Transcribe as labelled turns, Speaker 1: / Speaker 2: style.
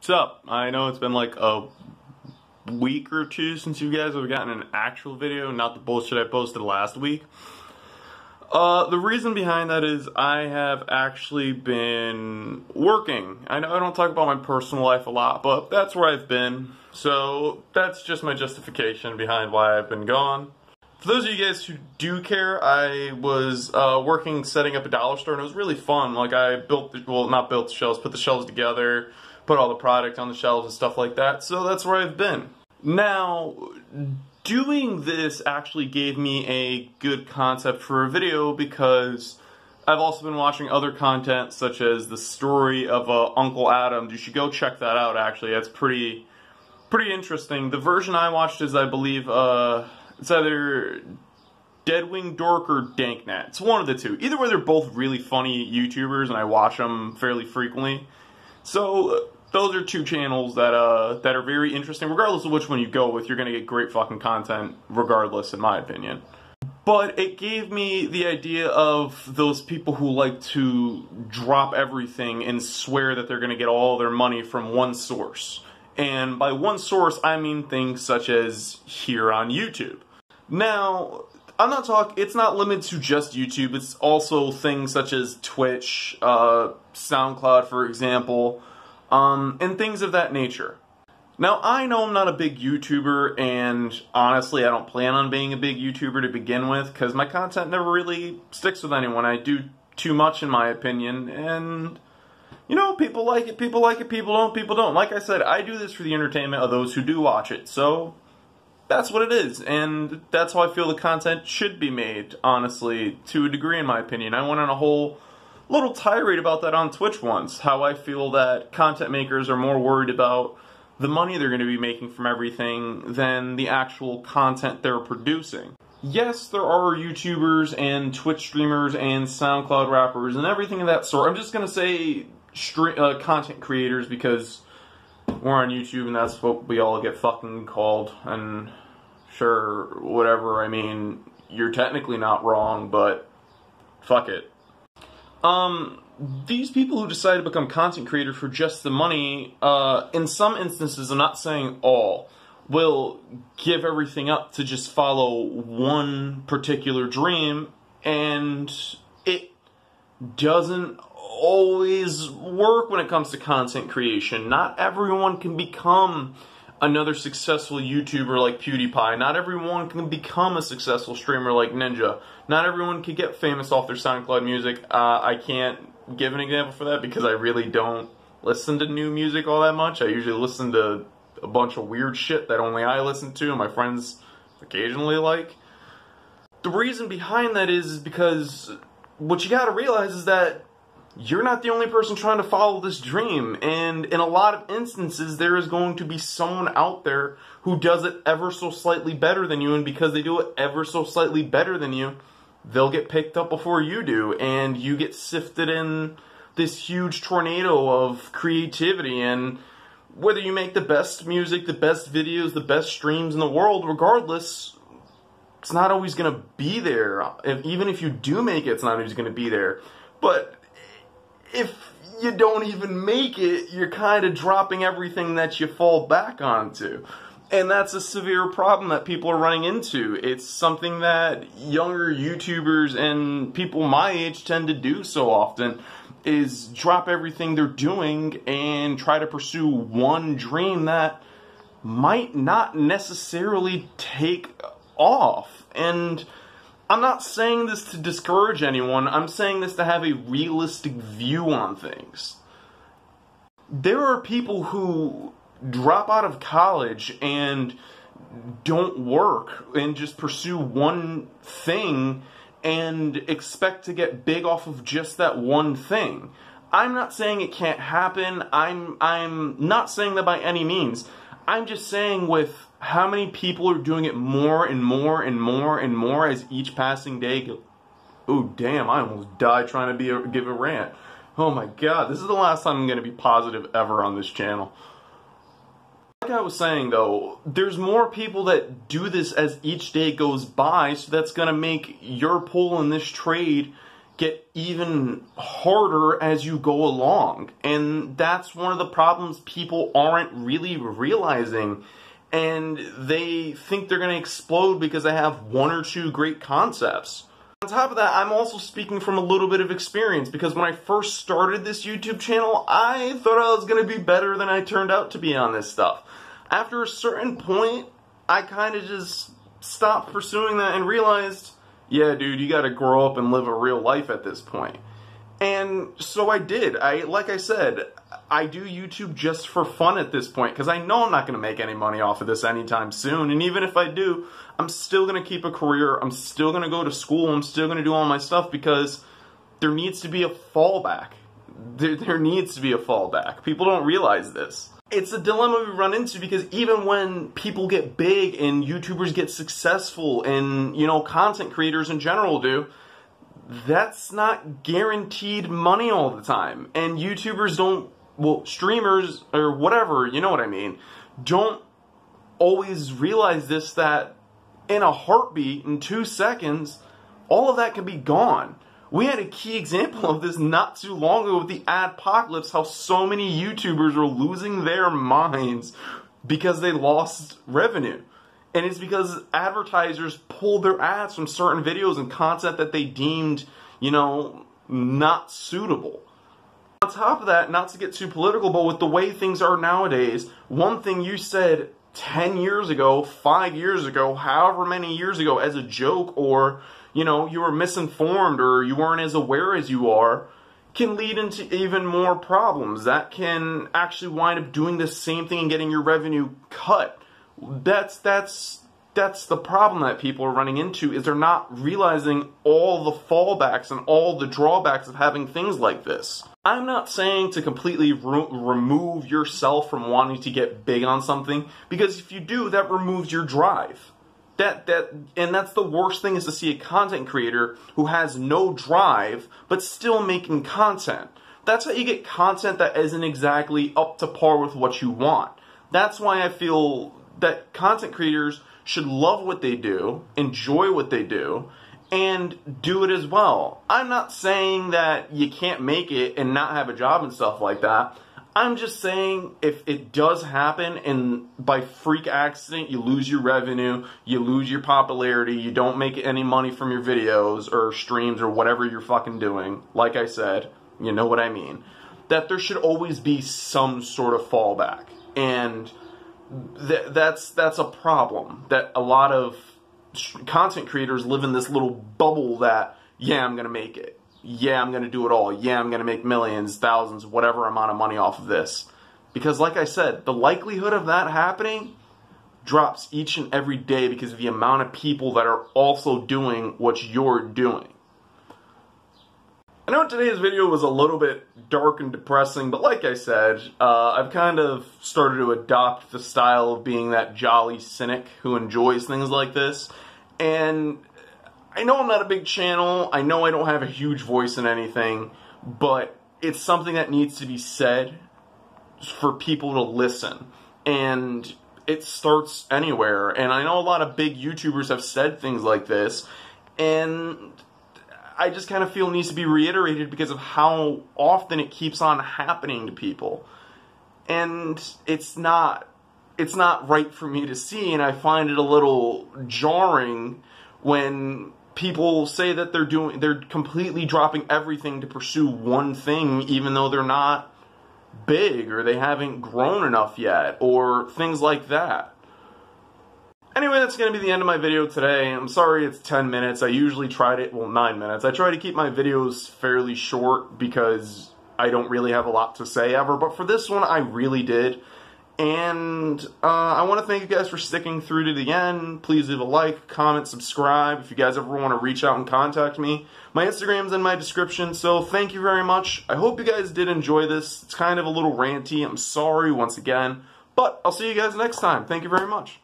Speaker 1: What's up? I know it's been like a week or two since you guys have gotten an actual video, not the bullshit I posted last week. The reason behind that is I have actually been working. I know I don't talk about my personal life a lot, but that's where I've been. So that's just my justification behind why I've been gone. For those of you guys who do care, I was working setting up a dollar store, and it was really fun. Like, I built, not built the shelves, put the shelves together, put all the product on the shelves and stuff like that. So that's where I've been. Now, doing this actually gave me a good concept for a video because I've also been watching other content such as the story of Uncle Adam. You should go check that out, actually. That's pretty interesting. The version I watched is, I believe, it's either Deadwing Dork or Danknat. It's one of the two. Either way, they're both really funny YouTubers, and I watch them fairly frequently. So those are two channels that are very interesting. Regardless of which one you go with, you're gonna get great fucking content regardless, in my opinion. But it gave me the idea of those people who like to drop everything and swear that they're gonna get all their money from one source. And by one source, I mean things such as here on YouTube. Now, it's not limited to just YouTube, it's also things such as Twitch, SoundCloud, for example, and things of that nature. Now, I know I'm not a big YouTuber, and honestly, I don't plan on being a big YouTuber to begin with, because my content never really sticks with anyone. I do too much, in my opinion, and you know, people like it, people don't. Like I said, I do this for the entertainment of those who do watch it, so that's what it is, and that's how I feel the content should be made, honestly, to a degree, in my opinion. I went on a whole little tirade about that on Twitch once, how I feel that content makers are more worried about the money they're going to be making from everything than the actual content they're producing. Yes, there are YouTubers and Twitch streamers and SoundCloud rappers and everything of that sort. I'm just going to say content creators because we're on YouTube and that's what we all get fucking called. And sure, whatever, I mean, you're technically not wrong, but fuck it. These people who decide to become content creators for just the money, in some instances, I'm not saying all, will give everything up to just follow one particular dream, and it doesn't always work when it comes to content creation. Not everyone can become another successful YouTuber like PewDiePie. Not everyone can become a successful streamer like Ninja. Not everyone can get famous off their SoundCloud music. I can't give an example for that because I really don't listen to new music all that much. I usually listen to a bunch of weird shit that only I listen to and my friends occasionally like. The reason behind that is because what you gotta realize is that you're not the only person trying to follow this dream, and in a lot of instances there is going to be someone out there who does it ever so slightly better than you, and because they do it ever so slightly better than you, they'll get picked up before you do, and you get sifted in this huge tornado of creativity. And whether you make the best music, the best videos, the best streams in the world, regardless, it's not always going to be there. Even if you do make it, it's not always going to be there. But if you don't even make it, you're kind of dropping everything that you fall back onto. And that's a severe problem that people are running into. It's something that younger YouTubers and people my age tend to do so often, is drop everything they're doing and try to pursue one dream that might not necessarily take off. And I'm not saying this to discourage anyone, I'm saying this to have a realistic view on things. There are people who drop out of college and don't work and just pursue one thing and expect to get big off of just that one thing. I'm not saying it can't happen, I'm not saying that by any means. I'm just saying with how many people are doing it more and more and more and more as each passing day goes. Oh damn, I almost died trying to give a rant. Oh my god, this is the last time I'm going to be positive ever on this channel. Like I was saying though, there's more people that do this as each day goes by, so that's going to make your pull in this trade get even harder as you go along. And that's one of the problems people aren't really realizing. And they think they're going to explode because they have one or two great concepts. On top of that, I'm also speaking from a little bit of experience, because when I first started this YouTube channel, I thought I was going to be better than I turned out to be on this stuff. After a certain point, I kind of just stopped pursuing that and realized, yeah, dude, you gotta grow up and live a real life at this point. And so I did. Like I said, I do YouTube just for fun at this point, because I know I'm not gonna make any money off of this anytime soon. And even if I do, I'm still gonna keep a career. I'm still gonna go to school. I'm still gonna do all my stuff, because there needs to be a fallback. There needs to be a fallback. People don't realize this. It's a dilemma we run into, because even when people get big and YouTubers get successful and, you know, content creators in general do, that's not guaranteed money all the time. And YouTubers don't, well, streamers or whatever, you know what I mean, don't always realize this, that in a heartbeat, in 2 seconds, all of that can be gone. We had a key example of this not too long ago with the adpocalypse, how so many YouTubers were losing their minds because they lost revenue. And it's because advertisers pulled their ads from certain videos and content that they deemed, you know, not suitable. On top of that, not to get too political, but with the way things are nowadays, one thing you said 10 years ago, 5 years ago, however many years ago as a joke, or, you know, you were misinformed or you weren't as aware as you are, can lead into even more problems. That can actually wind up doing the same thing and getting your revenue cut. That's the problem that people are running into, is they're not realizing all the fallbacks and all the drawbacks of having things like this. I'm not saying to completely remove yourself from wanting to get big on something, because if you do, that removes your drive. And that's the worst thing, is to see a content creator who has no drive but still making content. That's how you get content that isn't exactly up to par with what you want. That's why I feel that content creators should love what they do, enjoy what they do, and do it as well. I'm not saying that you can't make it and not have a job and stuff like that. I'm just saying, if it does happen and by freak accident you lose your revenue, you lose your popularity, you don't make any money from your videos or streams or whatever you're fucking doing, like I said, you know what I mean, that there should always be some sort of fallback. And that's a problem, that a lot of content creators live in this little bubble that, yeah, I'm gonna make it. Yeah, I'm going to do it all. Yeah, I'm going to make millions, thousands, whatever amount of money off of this. Because like I said, the likelihood of that happening drops each and every day because of the amount of people that are also doing what you're doing. I know today's video was a little bit dark and depressing, but like I said, I've kind of started to adopt the style of being that jolly cynic who enjoys things like this. And I know I'm not a big channel, I know I don't have a huge voice in anything, but it's something that needs to be said for people to listen. And it starts anywhere, and I know a lot of big YouTubers have said things like this, and I just kind of feel it needs to be reiterated because of how often it keeps on happening to people. And it's not right for me to see, and I find it a little jarring when people say that they're completely dropping everything to pursue one thing, even though they're not big or they haven't grown enough yet, or things like that. Anyway, that's going to be the end of my video today. I'm sorry it's 10 minutes. I usually try to, well, 9 minutes. I try to keep my videos fairly short because I don't really have a lot to say ever, but for this one I really did. And I want to thank you guys for sticking through to the end. Please leave a like, comment, subscribe. If you guys ever want to reach out and contact me, my Instagram's in my description. So thank you very much. I hope you guys did enjoy this. It's kind of a little ranty. I'm sorry once again. But I'll see you guys next time. Thank you very much.